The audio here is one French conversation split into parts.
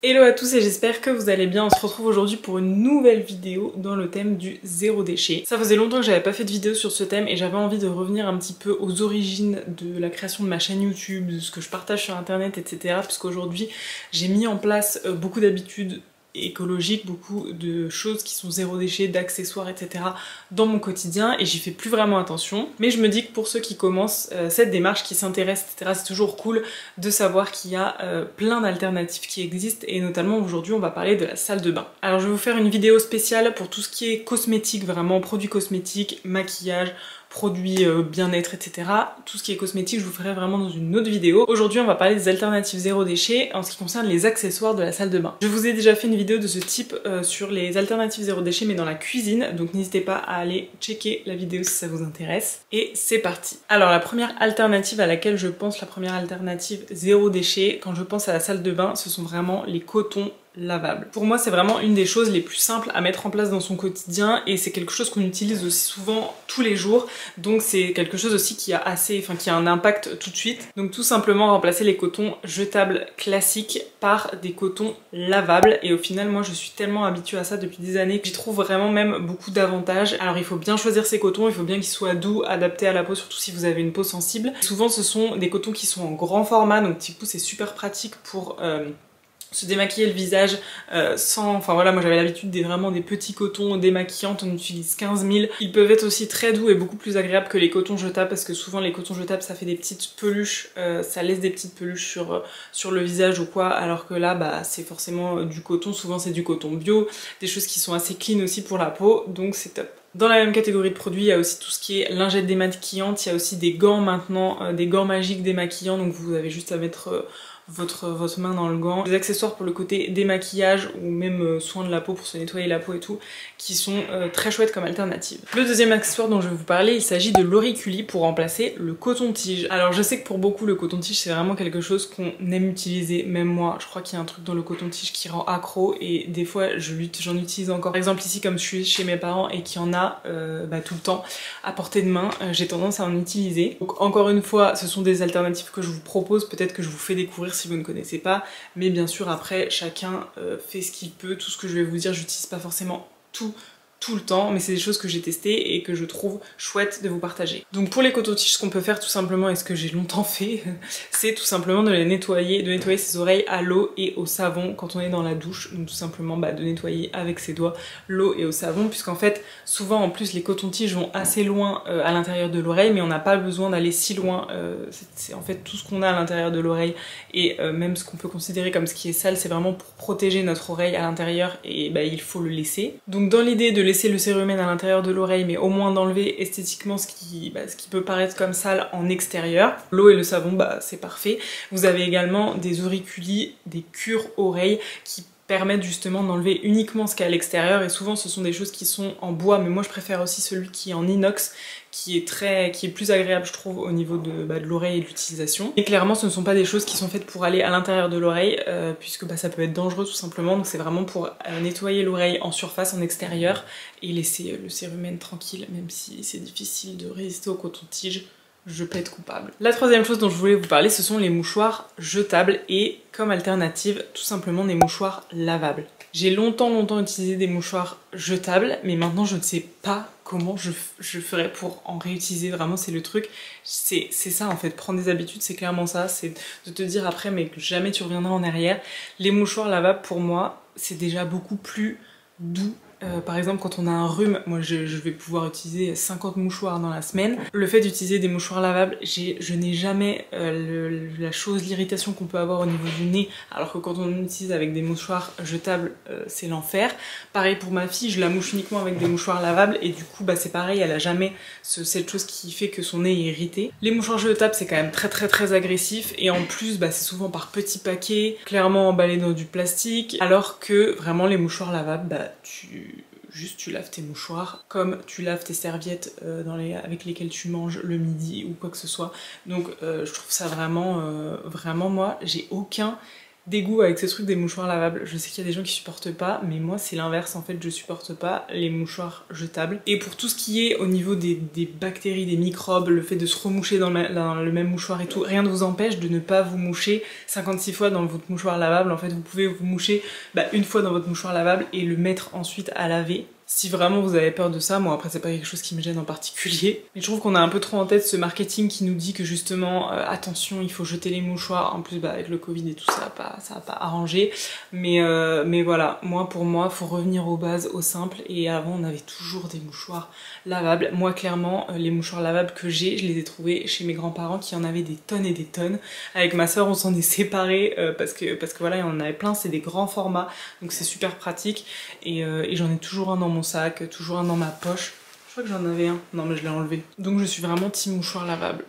Hello à tous et j'espère que vous allez bien. On se retrouve aujourd'hui pour une nouvelle vidéo dans le thème du zéro déchet. Ça faisait longtemps que j'avais pas fait de vidéo sur ce thème et j'avais envie de revenir un petit peu aux origines de la création de ma chaîne YouTube, de ce que je partage sur internet, etc. Puisqu'aujourd'hui j'ai mis en place beaucoup d'habitudes écologiques, beaucoup de choses qui sont zéro déchet, d'accessoires, etc. dans mon quotidien et j'y fais plus vraiment attention. Mais je me dis que pour ceux qui commencent cette démarche, qui s'intéressent, etc., c'est toujours cool de savoir qu'il y a plein d'alternatives qui existent et notamment aujourd'hui on va parler de la salle de bain. Alors je vais vous faire une vidéo spéciale pour tout ce qui est cosmétique, vraiment produits cosmétiques, maquillage, produits bien-être, etc. Tout ce qui est cosmétique, je vous ferai vraiment dans une autre vidéo. Aujourd'hui, on va parler des alternatives zéro déchet en ce qui concerne les accessoires de la salle de bain. Je vous ai déjà fait une vidéo de ce type sur les alternatives zéro déchet, mais dans la cuisine, donc n'hésitez pas à aller checker la vidéo si ça vous intéresse. Et c'est parti. Alors la première alternative à laquelle je pense, la première alternative zéro déchet, quand je pense à la salle de bain, ce sont vraiment les cotons lavables. Pour moi, c'est vraiment une des choses les plus simples à mettre en place dans son quotidien et c'est quelque chose qu'on utilise aussi souvent tous les jours. Donc c'est quelque chose aussi qui a qui a un impact tout de suite. Donc tout simplement remplacer les cotons jetables classiques par des cotons lavables et au final, moi je suis tellement habituée à ça depuis des années que j'y trouve vraiment même beaucoup d'avantages. Alors il faut bien choisir ces cotons, il faut bien qu'ils soient doux, adaptés à la peau, surtout si vous avez une peau sensible. Souvent ce sont des cotons qui sont en grand format, donc du coup c'est super pratique pour se démaquiller le visage sans... Enfin voilà, moi j'avais l'habitude des vraiment des petits cotons démaquillantes, on utilise 15 000. Ils peuvent être aussi très doux et beaucoup plus agréables que les cotons jetables parce que souvent les cotons jetables ça fait des petites peluches, ça laisse des petites peluches sur le visage ou quoi, alors que là bah c'est forcément du coton, souvent c'est du coton bio, des choses qui sont assez clean aussi pour la peau, donc c'est top. Dans la même catégorie de produits, il y a aussi tout ce qui est lingette démaquillante, il y a aussi des gants maintenant, des gants magiques démaquillants, donc vous avez juste à mettre votre main dans le gant. Des accessoires pour le côté démaquillage ou même soin de la peau pour se nettoyer la peau et tout, qui sont très chouettes comme alternative. Le deuxième accessoire dont je vais vous parler, il s'agit de l'auriculi pour remplacer le coton-tige. Alors je sais que pour beaucoup le coton-tige c'est vraiment quelque chose qu'on aime utiliser, même moi, je crois qu'il y a un truc dans le coton-tige qui rend accro et des fois j'en utilise encore. Par exemple ici comme je suis chez mes parents et qu'il y en a tout le temps à portée de main, j'ai tendance à en utiliser. Donc encore une fois, ce sont des alternatives que je vous propose, peut-être que je vous fais découvrir si vous ne connaissez pas, mais bien sûr après chacun fait ce qu'il peut. Tout ce que je vais vous dire, j'utilise pas forcément tout le temps, mais c'est des choses que j'ai testées et que je trouve chouette de vous partager. Donc pour les cotons-tiges, ce qu'on peut faire tout simplement, et ce que j'ai longtemps fait, c'est tout simplement de nettoyer ses oreilles à l'eau et au savon quand on est dans la douche. Donc tout simplement de nettoyer avec ses doigts l'eau et au savon, puisqu'en fait souvent en plus les cotons-tiges vont assez loin à l'intérieur de l'oreille, mais on n'a pas besoin d'aller si loin. C'est en fait tout ce qu'on a à l'intérieur de l'oreille et même ce qu'on peut considérer comme ce qui est sale, c'est vraiment pour protéger notre oreille à l'intérieur et il faut le laisser. Donc dans l'idée de laisser le cérumen à l'intérieur de l'oreille, mais au moins d'enlever esthétiquement ce qui peut paraître comme sale en extérieur. L'eau et le savon, c'est parfait. Vous avez également des auriculis, des cure-oreilles qui permettent justement d'enlever uniquement ce qu'il y a à l'extérieur et souvent ce sont des choses qui sont en bois, mais moi je préfère aussi celui qui est en inox, qui est plus agréable je trouve au niveau de l'oreille et de l'utilisation. Et clairement ce ne sont pas des choses qui sont faites pour aller à l'intérieur de l'oreille puisque ça peut être dangereux tout simplement, donc c'est vraiment pour nettoyer l'oreille en surface, en extérieur et laisser le cérumen tranquille, même si c'est difficile de résister au coton-tige. Je plaide coupable. La troisième chose dont je voulais vous parler, ce sont les mouchoirs jetables et comme alternative, tout simplement des mouchoirs lavables. J'ai longtemps utilisé des mouchoirs jetables, mais maintenant je ne sais pas comment je ferais pour en réutiliser. Vraiment, c'est le truc. C'est ça en fait, prendre des habitudes, c'est clairement ça. C'est de te dire après, mais que jamais tu reviendras en arrière. Les mouchoirs lavables, pour moi, c'est déjà beaucoup plus doux. Par exemple quand on a un rhume, moi je vais pouvoir utiliser 50 mouchoirs dans la semaine. Le fait d'utiliser des mouchoirs lavables, je n'ai jamais l'irritation qu'on peut avoir au niveau du nez, alors que quand on utilise avec des mouchoirs jetables, c'est l'enfer. Pareil pour ma fille, je la mouche uniquement avec des mouchoirs lavables et du coup c'est pareil, elle a jamais cette chose qui fait que son nez est irrité. Les mouchoirs jetables c'est quand même très agressif et en plus c'est souvent par petits paquets, clairement emballés dans du plastique, alors que vraiment les mouchoirs lavables, tu laves tes mouchoirs comme tu laves tes serviettes avec lesquelles tu manges le midi ou quoi que ce soit. Donc je trouve ça vraiment, moi j'ai aucun dégoût avec ce truc des mouchoirs lavables. Je sais qu'il y a des gens qui supportent pas, mais moi c'est l'inverse en fait, je supporte pas les mouchoirs jetables. Et pour tout ce qui est au niveau des bactéries, des microbes, le fait de se remoucher dans le même mouchoir et tout, rien ne vous empêche de ne pas vous moucher 56 fois dans votre mouchoir lavable. En fait vous pouvez vous moucher une fois dans votre mouchoir lavable et le mettre ensuite à laver. Si vraiment vous avez peur de ça, moi après c'est pas quelque chose qui me gêne en particulier. Mais je trouve qu'on a un peu trop en tête ce marketing qui nous dit que justement attention il faut jeter les mouchoirs. En plus avec le Covid et tout ça va pas arranger. Mais voilà, pour moi faut revenir aux bases, au simple. Et avant on avait toujours des mouchoirs lavables. Moi clairement les mouchoirs lavables que j'ai, je les ai trouvés chez mes grands-parents qui en avaient des tonnes et des tonnes. Avec ma soeur on s'en est séparés parce que voilà il y en avait plein, c'est des grands formats donc c'est super pratique. Et j'en ai toujours un dans mon sac, toujours un dans ma poche. Je crois que j'en avais un. Non mais je l'ai enlevé. Donc je suis vraiment team mouchoir lavable.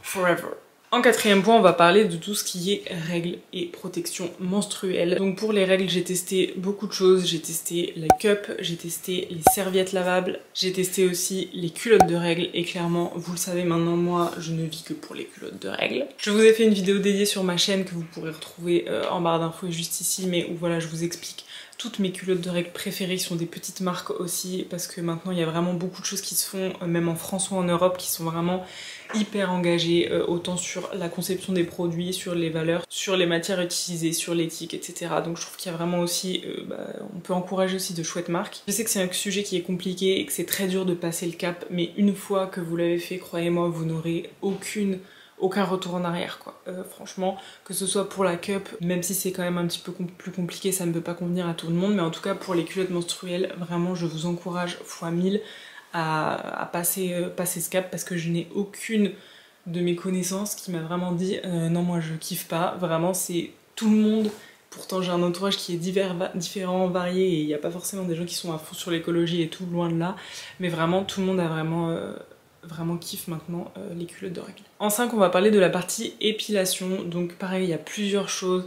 Forever. En quatrième point, on va parler de tout ce qui est règles et protection menstruelle. Donc pour les règles, j'ai testé beaucoup de choses. J'ai testé la cup, j'ai testé les serviettes lavables, j'ai testé aussi les culottes de règles. Et clairement, vous le savez maintenant, moi, je ne vis que pour les culottes de règles. Je vous ai fait une vidéo dédiée sur ma chaîne que vous pourrez retrouver en barre d'infos et juste ici, mais où voilà, je vous explique toutes mes culottes de règles préférées qui sont des petites marques aussi, parce que maintenant il y a vraiment beaucoup de choses qui se font, même en France ou en Europe, qui sont vraiment hyper engagées, autant sur la conception des produits, sur les valeurs, sur les matières utilisées, sur l'éthique, etc. Donc je trouve qu'il y a vraiment aussi, on peut encourager aussi de chouettes marques. Je sais que c'est un sujet qui est compliqué et que c'est très dur de passer le cap, mais une fois que vous l'avez fait, croyez-moi, vous n'aurez aucun retour en arrière quoi. Franchement, que ce soit pour la cup, même si c'est quand même un petit peu plus compliqué, ça ne peut pas convenir à tout le monde, mais en tout cas pour les culottes menstruelles, vraiment je vous encourage fois 1000 à passer ce cap, parce que je n'ai aucune de mes connaissances qui m'a vraiment dit non moi je kiffe pas, vraiment c'est tout le monde. Pourtant j'ai un entourage qui est différent, varié, et il n'y a pas forcément des gens qui sont à fond sur l'écologie et tout, loin de là, mais vraiment tout le monde a vraiment kiffe maintenant les culottes de règles. En 5, on va parler de la partie épilation. Donc pareil, il y a plusieurs choses.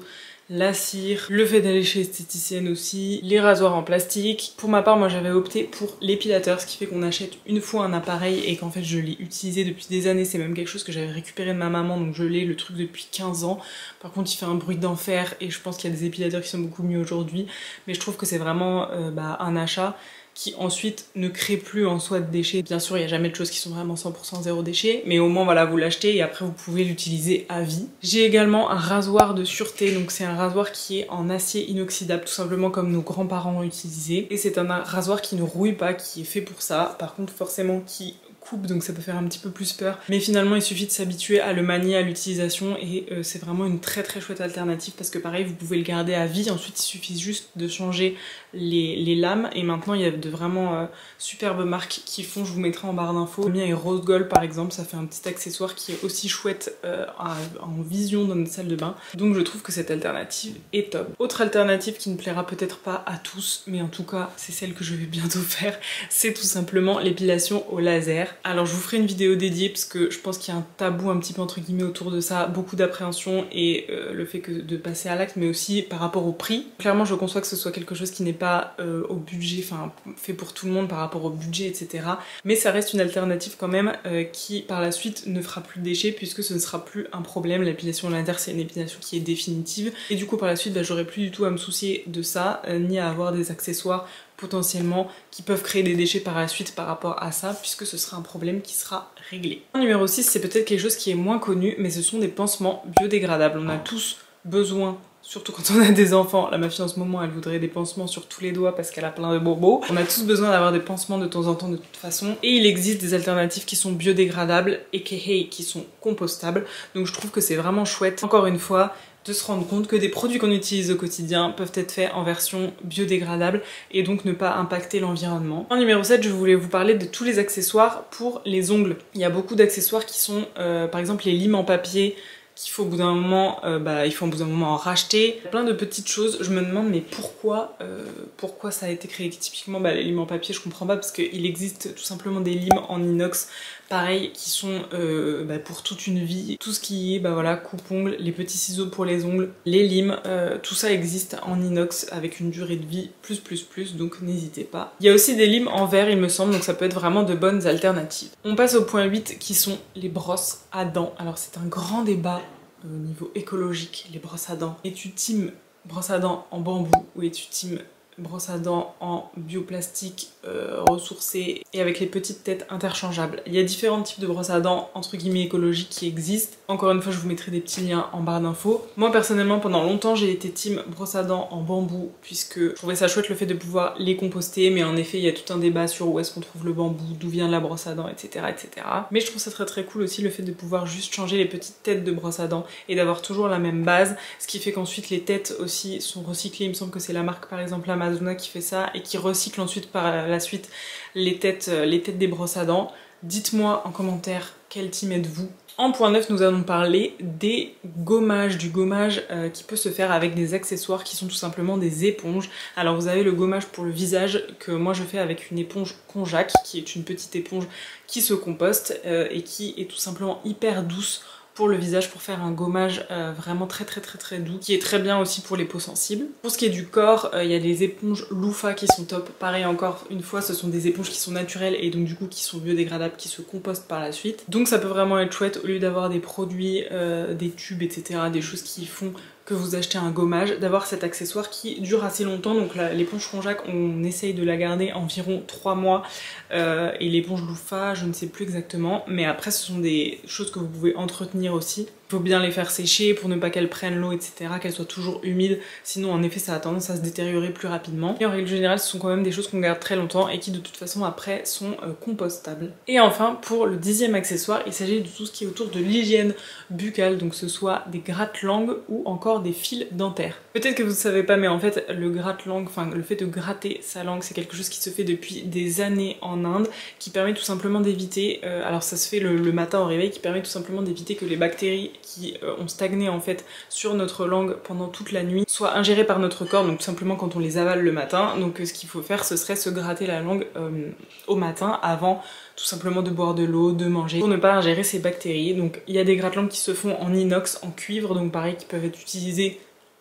La cire, le fait d'aller chez l'esthéticienne aussi, les rasoirs en plastique. Pour ma part, moi j'avais opté pour l'épilateur, ce qui fait qu'on achète une fois un appareil et qu'en fait je l'ai utilisé depuis des années. C'est même quelque chose que j'avais récupéré de ma maman, donc je l'ai le truc depuis 15 ans. Par contre il fait un bruit d'enfer et je pense qu'il y a des épilateurs qui sont beaucoup mieux aujourd'hui. Mais je trouve que c'est vraiment un achat qui ensuite ne crée plus en soi de déchets. Bien sûr, il n'y a jamais de choses qui sont vraiment 100% zéro déchet, mais au moins voilà, vous l'achetez et après vous pouvez l'utiliser à vie. J'ai également un rasoir de sûreté, donc c'est un rasoir qui est en acier inoxydable, tout simplement comme nos grands-parents ont utilisé. Et c'est un rasoir qui ne rouille pas, qui est fait pour ça, par contre forcément qui coupe, donc ça peut faire un petit peu plus peur, mais finalement il suffit de s'habituer à le manier, à l'utilisation, et c'est vraiment une très chouette alternative, parce que pareil vous pouvez le garder à vie. Ensuite il suffit juste de changer les lames, et maintenant il y a de vraiment superbes marques qui font, je vous mettrai en barre d'infos. Le mien est rose gold par exemple, ça fait un petit accessoire qui est aussi chouette en vision dans notre salle de bain, donc je trouve que cette alternative est top. Autre alternative qui ne plaira peut-être pas à tous, mais en tout cas c'est celle que je vais bientôt faire, c'est tout simplement l'épilation au laser. Alors je vous ferai une vidéo dédiée parce que je pense qu'il y a un tabou un petit peu entre guillemets autour de ça, beaucoup d'appréhension, et le fait de passer à l'acte, mais aussi par rapport au prix. Clairement je conçois que ce soit quelque chose qui n'est pas au budget, enfin fait pour tout le monde par rapport au budget, etc. Mais ça reste une alternative quand même qui par la suite ne fera plus de déchets, puisque ce ne sera plus un problème. L'épilation laser c'est une épilation qui est définitive, et du coup par la suite j'aurai plus du tout à me soucier de ça, ni à avoir des accessoires potentiellement qui peuvent créer des déchets par la suite par rapport à ça, puisque ce sera un problème qui sera réglé. Numéro 6, c'est peut-être quelque chose qui est moins connu, mais ce sont des pansements biodégradables. On a tous besoin, surtout quand on a des enfants. Là ma fille en ce moment elle voudrait des pansements sur tous les doigts parce qu'elle a plein de bobos. On a tous besoin d'avoir des pansements de temps en temps de toute façon, et il existe des alternatives qui sont biodégradables et qui sont compostables, donc je trouve que c'est vraiment chouette, encore une fois, de se rendre compte que des produits qu'on utilise au quotidien peuvent être faits en version biodégradable et donc ne pas impacter l'environnement. En numéro 7, je voulais vous parler de tous les accessoires pour les ongles. Il y a beaucoup d'accessoires qui sont par exemple les limes en papier, qu'il faut au bout d'un moment, en racheter. Plein de petites choses, je me demande mais pourquoi ça a été créé. Typiquement les limes en papier, je comprends pas, parce qu'il existe tout simplement des limes en inox, pareil, qui sont pour toute une vie. Tout ce qui est coupe-ongles, les petits ciseaux pour les ongles, les limes, tout ça existe en inox avec une durée de vie plus, donc n'hésitez pas. Il y a aussi des limes en verre il me semble, donc ça peut être vraiment de bonnes alternatives. On passe au point 8 qui sont les brosses à dents. Alors c'est un grand débat au niveau écologique, les brosses à dents. Es-tu team brosse à dents en bambou ou es-tu team brosse à dents en bioplastique ressourcée et avec les petites têtes interchangeables? Il y a différents types de brosses à dents entre guillemets écologiques qui existent. Encore une fois, je vous mettrai des petits liens en barre d'infos. Moi personnellement, pendant longtemps, j'ai été team brosse à dents en bambou puisque je trouvais ça chouette le fait de pouvoir les composter, mais en effet, il y a tout un débat sur où est-ce qu'on trouve le bambou, d'où vient la brosse à dents, etc., etc. Mais je trouve ça très cool aussi le fait de pouvoir juste changer les petites têtes de brosse à dents et d'avoir toujours la même base, ce qui fait qu'ensuite les têtes aussi sont recyclées. Il me semble que c'est la marque par exemple Amazona qui fait ça et qui recycle ensuite par la suite les têtes des brosses à dents. Dites-moi en commentaire quel team êtes-vous. En point 9, nous allons parler des gommages, du gommage qui peut se faire avec des accessoires qui sont tout simplement des éponges. Alors vous avez le gommage pour le visage que moi je fais avec une éponge Konjac, qui est une petite éponge qui se composte et qui est tout simplement hyper douce pour le visage, pour faire un gommage vraiment très doux, qui est très bien aussi pour les peaux sensibles. Pour ce qui est du corps, il y a des éponges Loofah qui sont top. Pareil, encore une fois, ce sont des éponges qui sont naturelles et donc du coup qui sont biodégradables, qui se compostent par la suite. Donc ça peut vraiment être chouette au lieu d'avoir des produits, des tubes, etc., des choses qui font que vous achetez un gommage, d'avoir cet accessoire qui dure assez longtemps. Donc l'éponge Konjac, on essaye de la garder environ 3 mois et l'éponge Loofah, je ne sais plus exactement, mais après ce sont des choses que vous pouvez entretenir aussi. Il faut bien les faire sécher pour ne pas qu'elles prennent l'eau, etc., qu'elles soient toujours humides, sinon en effet ça a tendance à se détériorer plus rapidement. Et en règle générale, ce sont quand même des choses qu'on garde très longtemps et qui de toute façon après sont compostables. Et enfin, pour le 10e accessoire, il s'agit de tout ce qui est autour de l'hygiène buccale, donc ce soit des gratte-langues ou encore des fils dentaires. Peut-être que vous ne savez pas, mais en fait le gratte-langue, enfin le fait de gratter sa langue, c'est quelque chose qui se fait depuis des années en Inde, qui permet tout simplement d'éviter, alors ça se fait le matin au réveil, qui permet tout simplement d'éviter que les bactéries qui ont stagné en fait sur notre langue pendant toute la nuit soient ingérées par notre corps, donc tout simplement quand on les avale le matin. Donc ce qu'il faut faire, ce serait se gratter la langue au matin avant tout simplement de boire de l'eau, de manger, pour ne pas ingérer ces bactéries. Donc il y a des gratte-langues qui se font en inox, en cuivre, donc pareil, qui peuvent être utilisés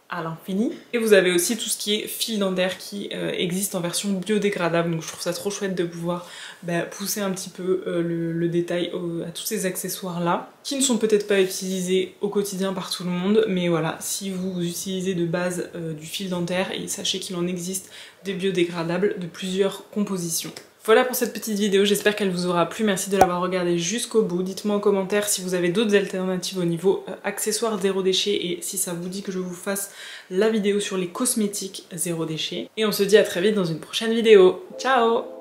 à l'infini. Et vous avez aussi tout ce qui est fil dentaire qui existe en version biodégradable, donc je trouve ça trop chouette de pouvoir pousser un petit peu le détail à tous ces accessoires là, qui ne sont peut-être pas utilisés au quotidien par tout le monde, mais voilà, si vous utilisez de base du fil dentaire, et sachez qu'il en existe des biodégradables de plusieurs compositions. Voilà pour cette petite vidéo, j'espère qu'elle vous aura plu, merci de l'avoir regardée jusqu'au bout. Dites-moi en commentaire si vous avez d'autres alternatives au niveau accessoires zéro déchet et si ça vous dit que je vous fasse la vidéo sur les cosmétiques zéro déchet. Et on se dit à très vite dans une prochaine vidéo. Ciao!